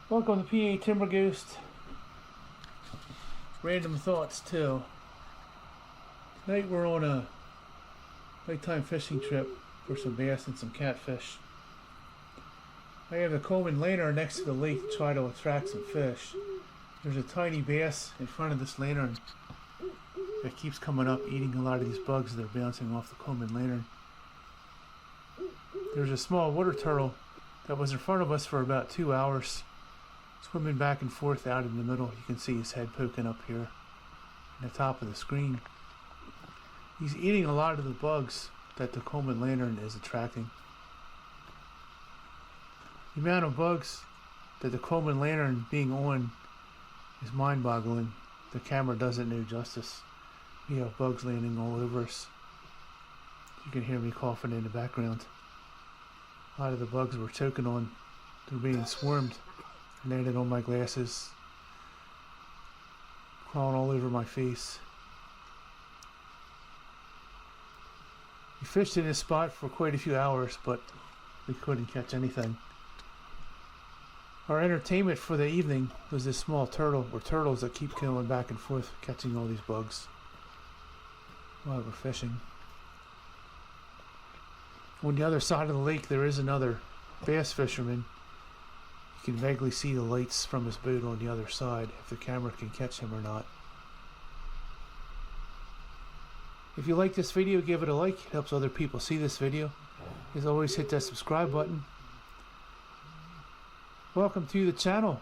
Welcome to PA Timber Ghost. Random Thoughts too. Tonight we're on a nighttime fishing trip for some bass and some catfish. I have the Coleman lantern next to the lake to try to attract some fish. There's a tiny bass in front of this lantern that keeps coming up, eating a lot of these bugs that are bouncing off the Coleman lantern. There's a small water turtle that was in front of us for about 2 hours, swimming back and forth out in the middle. You can see his head poking up here on the top of the screen. He's eating a lot of the bugs that the Coleman lantern is attracting. The amount of bugs that the Coleman lantern being on is mind-boggling. The camera doesn't do justice. We have bugs landing all over us. You can hear me coughing in the background. A lot of the bugs we're choking on, they're being swarmed. Landed on my glasses, crawling all over my face. We fished in this spot for quite a few hours, but we couldn't catch anything. Our entertainment for the evening was this small turtle, or turtles that keep going back and forth, catching all these bugs while we're fishing. On the other side of the lake, there is another bass fisherman. You can vaguely see the lights from his boat on the other side, if the camera can catch him or not. If you like this video, give it a like. It helps other people see this video. As always, hit that subscribe button. Welcome to the channel.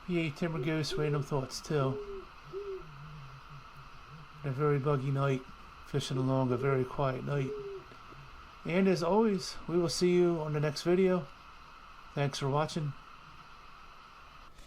PA Timber Ghost, Random Thoughts too. A very buggy night, fishing along a very quiet night. And as always, we will see you on the next video. Thanks for watching.